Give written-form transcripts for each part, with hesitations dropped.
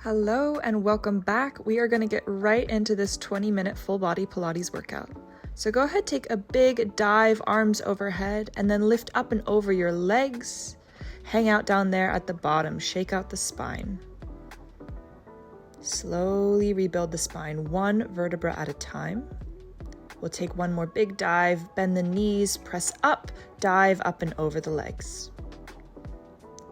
Hello and welcome back. We are going to get right into this 20-minute full body Pilates workout. So go ahead, take a big dive, arms overhead, and then lift up and over your legs. Hang out down there at the bottom, shake out the spine. Slowly rebuild the spine, one vertebra at a time. We'll take one more big dive, bend the knees, press up, dive up and over the legs.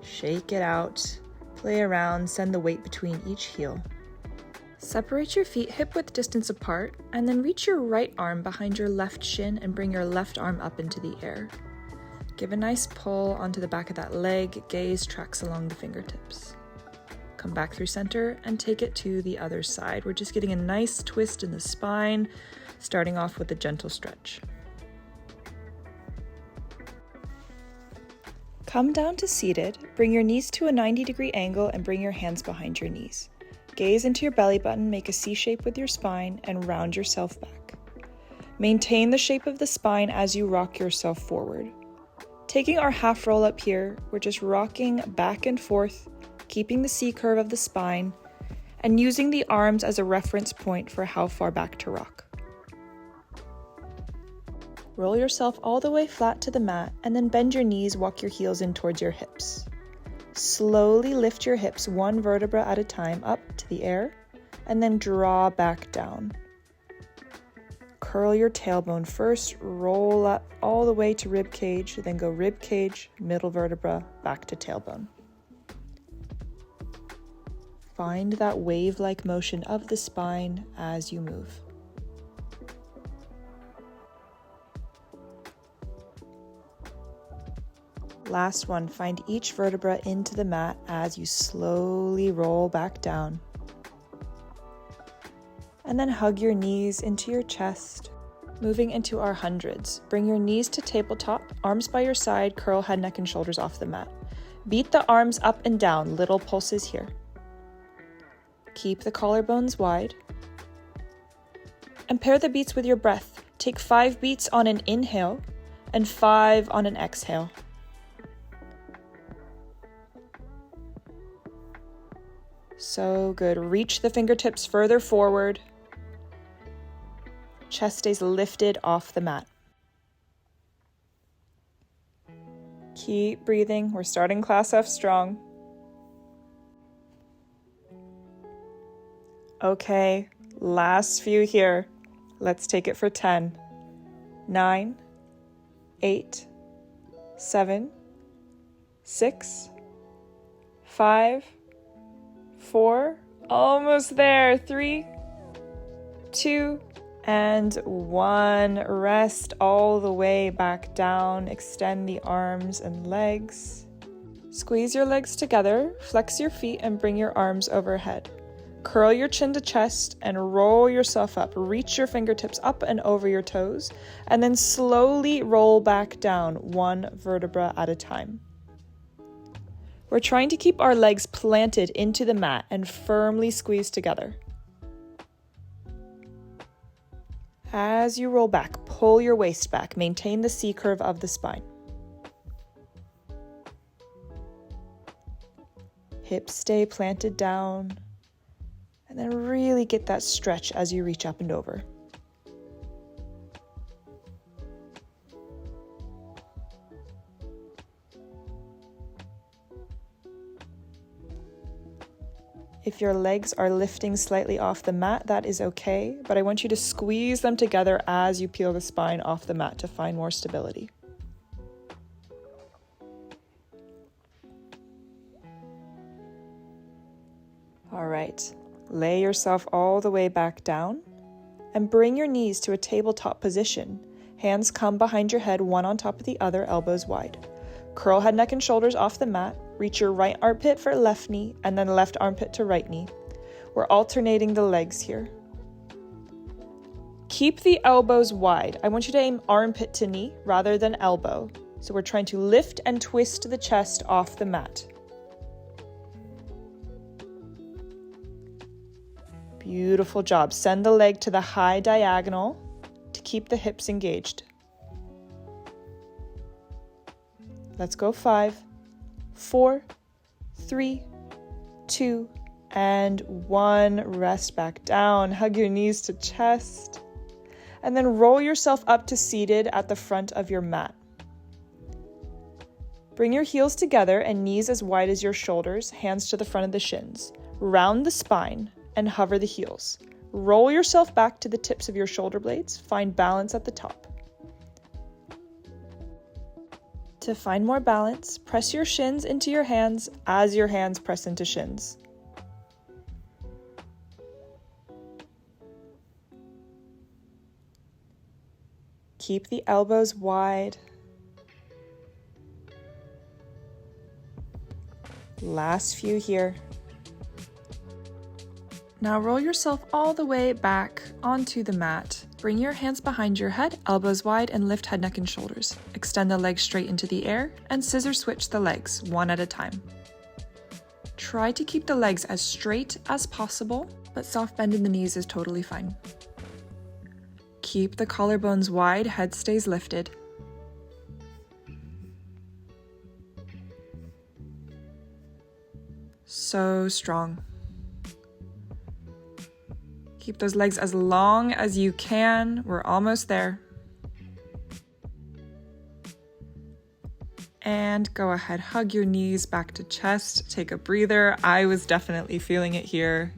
Shake it out. Play around, send the weight between each heel. Separate your feet hip-width distance apart, and then reach your right arm behind your left shin and bring your left arm up into the air. Give a nice pull onto the back of that leg, gaze tracks along the fingertips. Come back through center and take it to the other side. We're just getting a nice twist in the spine, starting off with a gentle stretch. Come down to seated, bring your knees to a 90-degree angle and bring your hands behind your knees. Gaze into your belly button, make a C shape with your spine, and round yourself back. Maintain the shape of the spine as you rock yourself forward. Taking our half roll up here, we're just rocking back and forth, keeping the C curve of the spine, and using the arms as a reference point for how far back to rock. Roll yourself all the way flat to the mat and then bend your knees, walk your heels in towards your hips. Slowly lift your hips one vertebra at a time up to the air and then draw back down. Curl your tailbone first, roll up all the way to rib cage, then go rib cage, middle vertebra, back to tailbone. Find that wave-like motion of the spine as you move. Last one, find each vertebra into the mat as you slowly roll back down. And then hug your knees into your chest, moving into our hundreds. Bring your knees to tabletop, arms by your side, curl head, neck, and shoulders off the mat. Beat the arms up and down, little pulses here. Keep the collarbones wide. And pair the beats with your breath. Take 5 beats on an inhale and 5 on an exhale. So good. Reach the fingertips further forward. Chest stays lifted off the mat. Keep breathing. We're starting class off strong. Okay, last few here. Let's take it for 10, 9, 8, 7, 6, 5, 4, almost there, 3, 2, and 1. Rest all the way back down. Extend the arms and legs. Squeeze your legs together, flex your feet, and bring your arms overhead. Curl your chin to chest and roll yourself up. Reach your fingertips up and over your toes, and then slowly roll back down, one vertebra at a time. We're trying to keep our legs planted into the mat and firmly squeezed together. As you roll back, pull your waist back. Maintain the C curve of the spine. Hips stay planted down. And then really get that stretch as you reach up and over. If your legs are lifting slightly off the mat, that is okay, but I want you to squeeze them together as you peel the spine off the mat to find more stability. All right, lay yourself all the way back down and bring your knees to a tabletop position. Hands come behind your head, one on top of the other, elbows wide. Curl head, neck, and shoulders off the mat. Reach your right armpit for left knee and then left armpit to right knee. We're alternating the legs here. Keep the elbows wide. I want you to aim armpit to knee rather than elbow. So we're trying to lift and twist the chest off the mat. Beautiful job. Send the leg to the high diagonal to keep the hips engaged. Let's go 5, 4, 3, 2, And 1, rest back down. Hug your knees to chest. And then roll yourself up to seated at the front of your mat. Bring your heels together and knees as wide as your shoulders, hands to the front of the shins. Round the spine and hover the heels. Roll yourself back to the tips of your shoulder blades. Find balance at the top. To find more balance, press your shins into your hands as your hands press into shins. Keep the elbows wide. Last few here. Now roll yourself all the way back onto the mat. Bring your hands behind your head, elbows wide, and lift head, neck, and shoulders. Extend the legs straight into the air and scissor switch the legs one at a time. Try to keep the legs as straight as possible, but soft bend in the knees is totally fine. Keep the collarbones wide, head stays lifted. So strong. Keep those legs as long as you can. We're almost there. And go ahead, hug your knees back to chest. Take a breather. I was definitely feeling it here.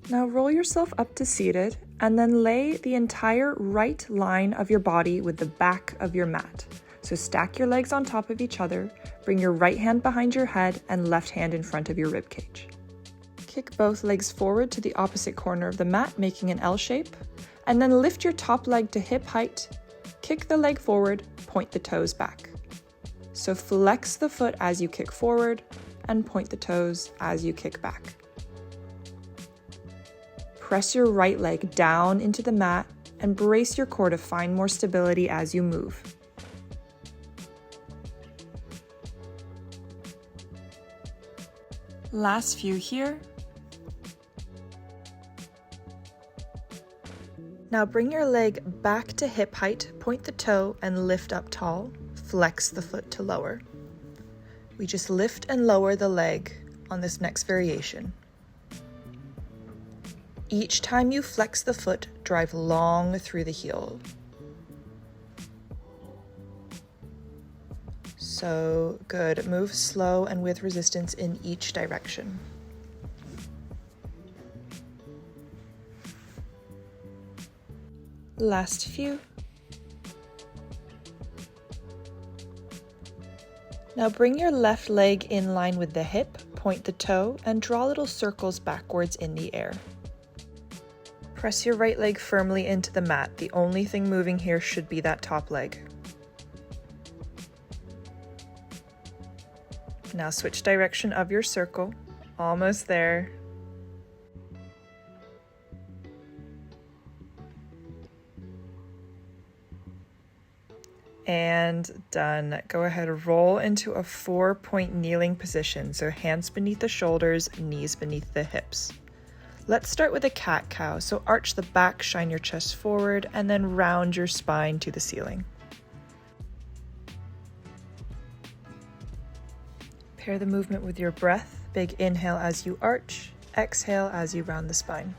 Now roll yourself up to seated and then lay the entire right line of your body with the back of your mat. So stack your legs on top of each other, bring your right hand behind your head and left hand in front of your rib cage. Kick both legs forward to the opposite corner of the mat, making an L shape, and then lift your top leg to hip height, kick the leg forward, point the toes back. So flex the foot as you kick forward and point the toes as you kick back. Press your right leg down into the mat and brace your core to find more stability as you move. Last few here. Now bring your leg back to hip height, point the toe and lift up tall, flex the foot to lower. We just lift and lower the leg on this next variation. Each time you flex the foot, drive long through the heel. So good. Move slow and with resistance in each direction. Last few. Now bring your left leg in line with the hip, point the toe, and draw little circles backwards in the air. Press your right leg firmly into the mat. The only thing moving here should be that top leg. Now switch direction of your circle. Almost there. And done. Go ahead, roll into a 4-point kneeling position. So hands beneath the shoulders, knees beneath the hips. Let's start with a cat-cow. So arch the back, shine your chest forward, and then round your spine to the ceiling. Pair the movement with your breath. Big inhale as you arch, exhale as you round the spine.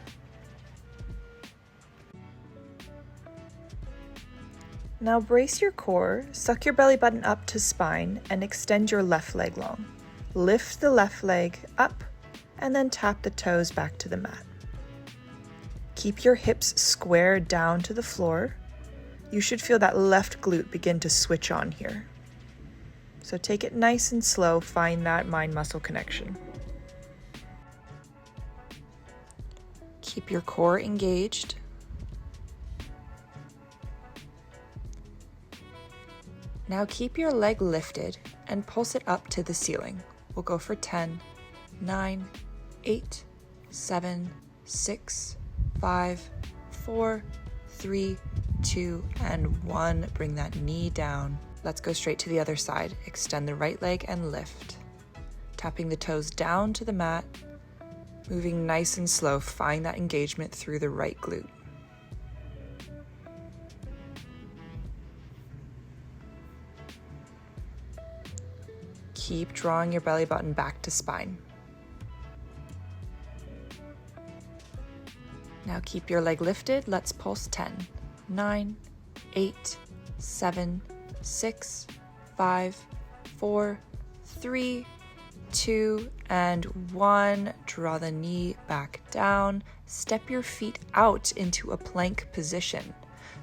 Now brace your core, suck your belly button up to spine, and extend your left leg long. Lift the left leg up, and then tap the toes back to the mat. Keep your hips square down to the floor. You should feel that left glute begin to switch on here. So take it nice and slow, find that mind-muscle connection. Keep your core engaged. Now keep your leg lifted and pulse it up to the ceiling. We'll go for 10, 9, 8, 7, 6, 5, 4, 3, 2, and 1. Bring that knee down. Let's go straight to the other side. Extend the right leg and lift. Tapping the toes down to the mat. Moving nice and slow. Find that engagement through the right glute. Keep drawing your belly button back to spine. Now keep your leg lifted. Let's pulse 10, 9, 8, 7, 6, 5, 4, 3, 2, and 1. Draw the knee back down. Step your feet out into a plank position.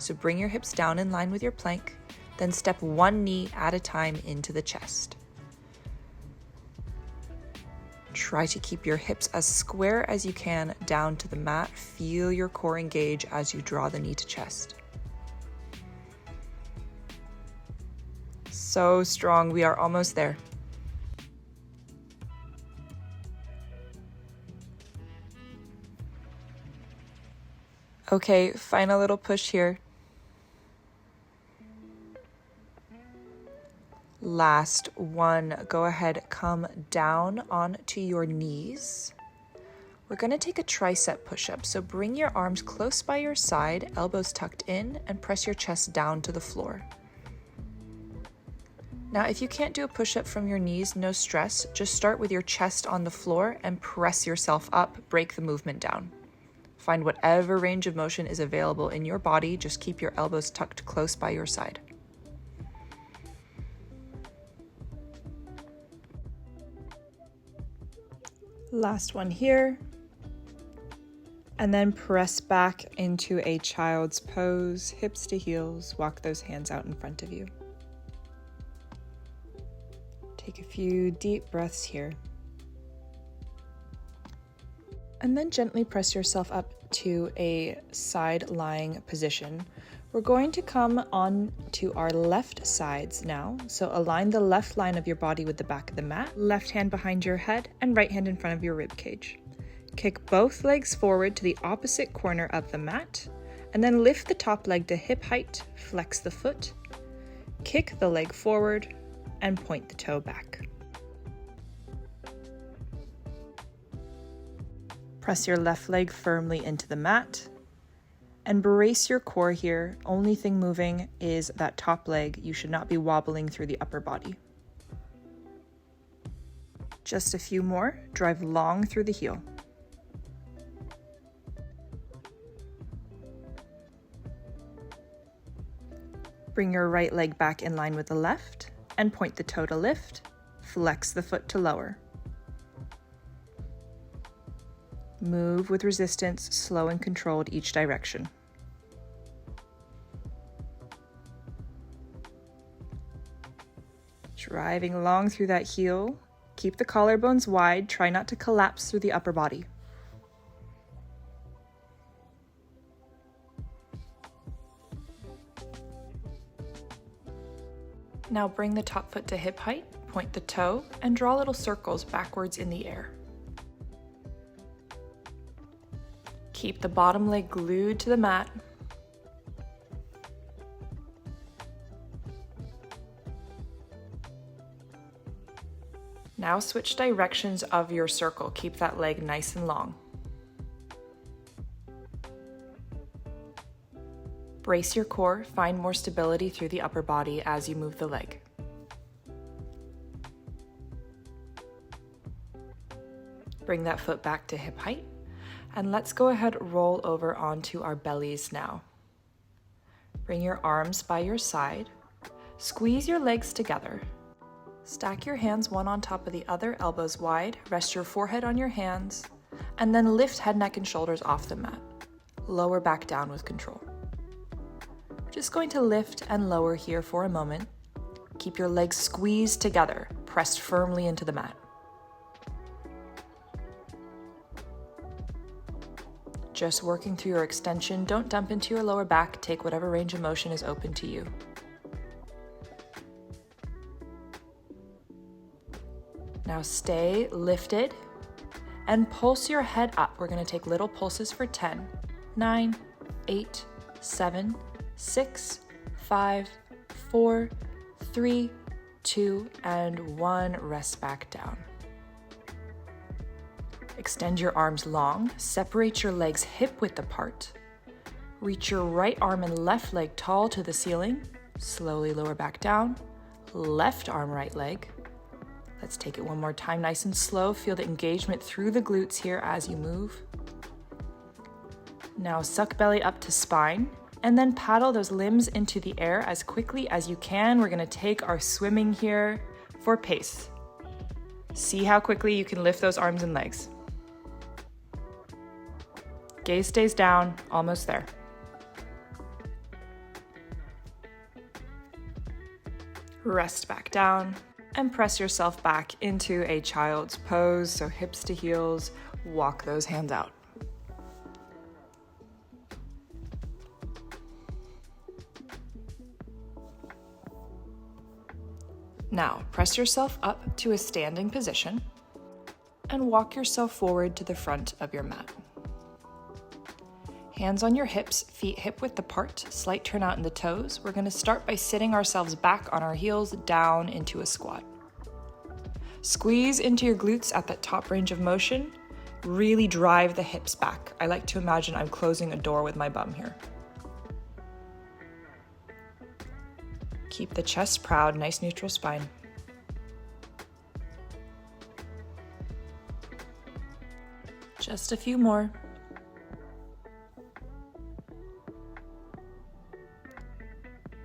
So bring your hips down in line with your plank, then step one knee at a time into the chest. Try to keep your hips as square as you can down to the mat. Feel your core engage as you draw the knee to chest. So strong, we are almost there. Okay, final little push here. Last one, go ahead, come down onto your knees. We're gonna take a tricep push-up, so bring your arms close by your side, elbows tucked in, and press your chest down to the floor. Now, if you can't do a push-up from your knees, no stress. Just start with your chest on the floor and press yourself up, break the movement down. Find whatever range of motion is available in your body, just keep your elbows tucked close by your side. Last one here. And then press back into a child's pose, hips to heels, walk those hands out in front of you. Take a few deep breaths here. And then gently press yourself up to a side lying position. We're going to come on to our left sides now. So align the left line of your body with the back of the mat, left hand behind your head and right hand in front of your rib cage. Kick both legs forward to the opposite corner of the mat, and then lift the top leg to hip height, flex the foot, kick the leg forward, and point the toe back. Press your left leg firmly into the mat and brace your core here. Only thing moving is that top leg. You should not be wobbling through the upper body. Just a few more. Drive long through the heel. Bring your right leg back in line with the left and point the toe to lift. Flex the foot to lower. Move with resistance, slow and controlled each direction. Driving long through that heel. Keep the collarbones wide, try not to collapse through the upper body. Now bring the top foot to hip height, point the toe, and draw little circles backwards in the air. Keep the bottom leg glued to the mat. Now switch directions of your circle. Keep that leg nice and long. Brace your core, find more stability through the upper body as you move the leg. Bring that foot back to hip height. And let's go ahead, roll over onto our bellies now. Bring your arms by your side. Squeeze your legs together. Stack your hands one on top of the other, elbows wide. Rest your forehead on your hands. And then lift head, neck, and shoulders off the mat. Lower back down with control. Just going to lift and lower here for a moment. Keep your legs squeezed together, pressed firmly into the mat. Just working through your extension. Don't dump into your lower back. Take whatever range of motion is open to you. Now stay lifted and pulse your head up. We're going to take little pulses for 10, 9, 8, 7, 6, 5, 4, 3, 2, and 1. Rest back down. Extend your arms long, separate your legs hip-width apart. Reach your right arm and left leg tall to the ceiling. Slowly lower back down. Left arm, right leg. Let's take it one more time, nice and slow. Feel the engagement through the glutes here as you move. Now suck belly up to spine, and then paddle those limbs into the air as quickly as you can. We're gonna take our swimming here for pace. See how quickly you can lift those arms and legs. Gaze stays down, almost there. Rest back down and press yourself back into a child's pose. So hips to heels, walk those hands out. Now, press yourself up to a standing position and walk yourself forward to the front of your mat. Hands on your hips, feet hip width apart, slight turn out in the toes. We're going to start by sitting ourselves back on our heels down into a squat. Squeeze into your glutes at that top range of motion. Really drive the hips back. I like to imagine I'm closing a door with my bum here. Keep the chest proud, nice neutral spine. Just a few more.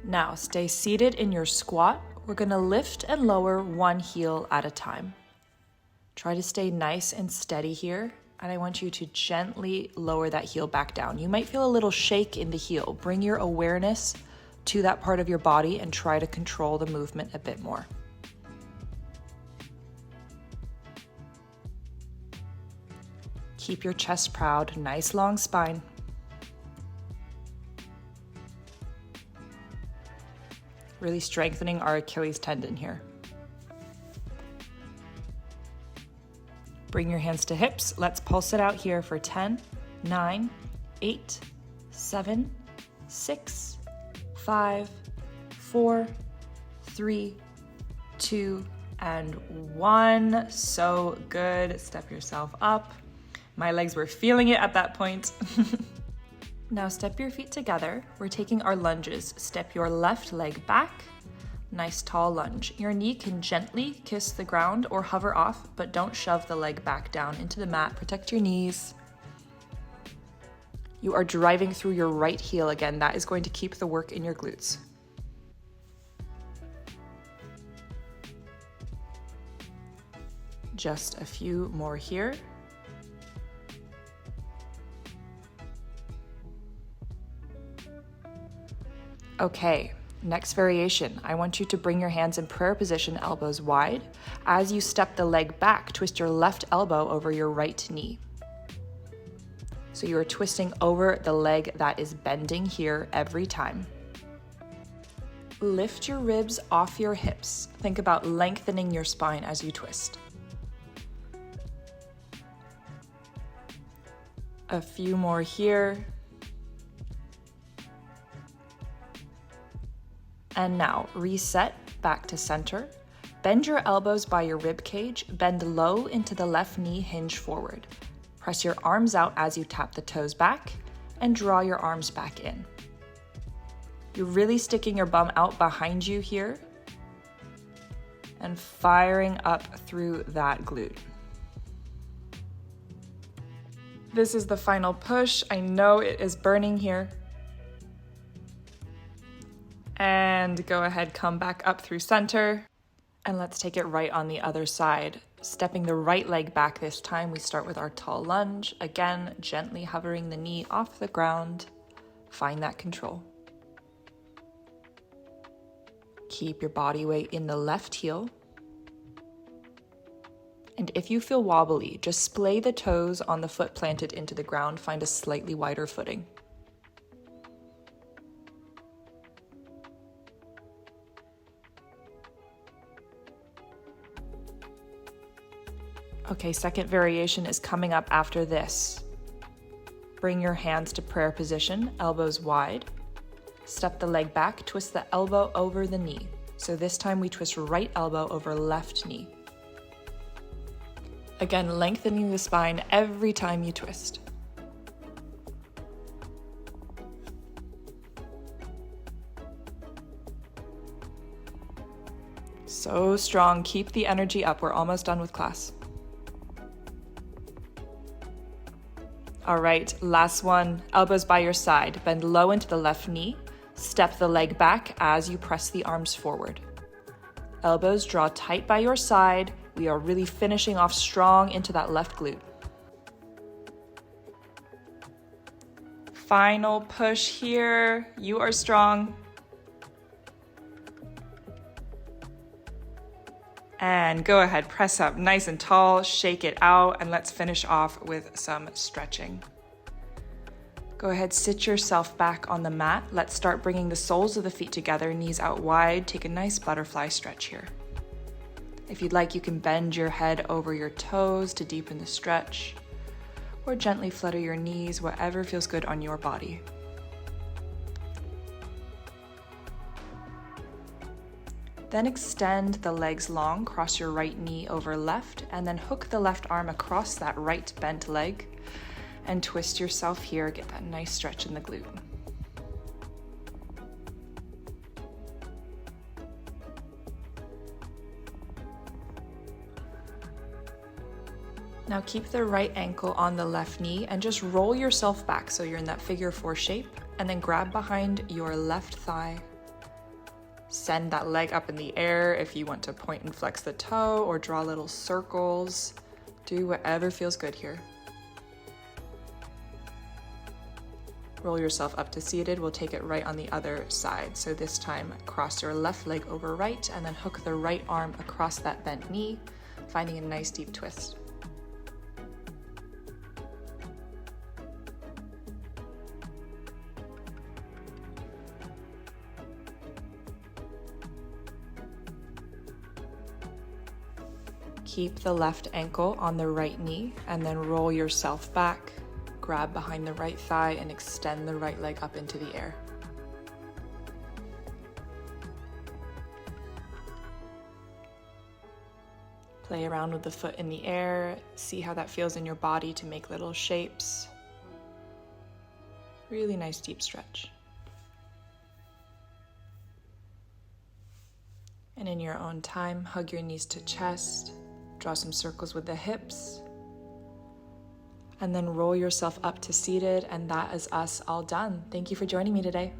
Now stay seated in your squat. We're gonna lift and lower one heel at a time. Try to stay nice and steady here, and I want you to gently lower that heel back down. You might feel a little shake in the heel. Bring your awareness to that part of your body and try to control the movement a bit more. Keep your chest proud, nice long spine. Really strengthening our Achilles tendon here. Bring your hands to hips. Let's pulse it out here for 10, 9, 8, 7, 6, 5, 4, 3, 2, and 1. So good. Step yourself up. My legs were feeling it at that point. Now step your feet together. We're taking our lunges. Step your left leg back. Nice tall lunge. Your knee can gently kiss the ground or hover off, but don't shove the leg back down into the mat. Protect your knees. You are driving through your right heel again. That is going to keep the work in your glutes. Just a few more here. Okay, next variation. I want you to bring your hands in prayer position, elbows wide. As you step the leg back, twist your left elbow over your right knee. So you are twisting over the leg that is bending here every time. Lift your ribs off your hips. Think about lengthening your spine as you twist. A few more here. And now reset back to center. Bend your elbows by your rib cage. Bend low into the left knee, hinge forward. Press your arms out as you tap the toes back and draw your arms back in. You're really sticking your bum out behind you here and firing up through that glute. This is the final push. I know it is burning here. And go ahead, come back up through center. And let's take it right on the other side. Stepping the right leg back this time, we start with our tall lunge. Again, gently hovering the knee off the ground. Find that control. Keep your body weight in the left heel. And if you feel wobbly, just splay the toes on the foot planted into the ground. Find a slightly wider footing. Okay, second variation is coming up after this. Bring your hands to prayer position, elbows wide. Step the leg back, twist the elbow over the knee. So this time we twist right elbow over left knee. Again, lengthening the spine every time you twist. So strong, keep the energy up. We're almost done with class. All right, last one. Elbows by your side. Bend low into the left knee. Step the leg back as you press the arms forward. Elbows draw tight by your side. We are really finishing off strong into that left glute. Final push here. You are strong. And go ahead, press up nice and tall, shake it out, and let's finish off with some stretching. Go ahead, sit yourself back on the mat. Let's start bringing the soles of the feet together, knees out wide. Take a nice butterfly stretch here. If you'd like, you can bend your head over your toes to deepen the stretch, or gently flutter your knees, whatever feels good on your body. Then extend the legs long, cross your right knee over left, and then hook the left arm across that right bent leg and twist yourself here. Get that nice stretch in the glute. Now keep the right ankle on the left knee and just roll yourself back so you're in that figure 4 shape, and then grab behind your left thigh. Send that leg up in the air if you want to point and flex the toe or draw little circles. Do whatever feels good here. Roll yourself up to seated. We'll take it right on the other side. So this time, cross your left leg over right and then hook the right arm across that bent knee, finding a nice deep twist. Keep the left ankle on the right knee and then roll yourself back. Grab behind the right thigh and extend the right leg up into the air. Play around with the foot in the air. See how that feels in your body to make little shapes. Really nice deep stretch. And in your own time, hug your knees to chest. Draw some circles with the hips, and then roll yourself up to seated, and that is us all done. Thank you for joining me today.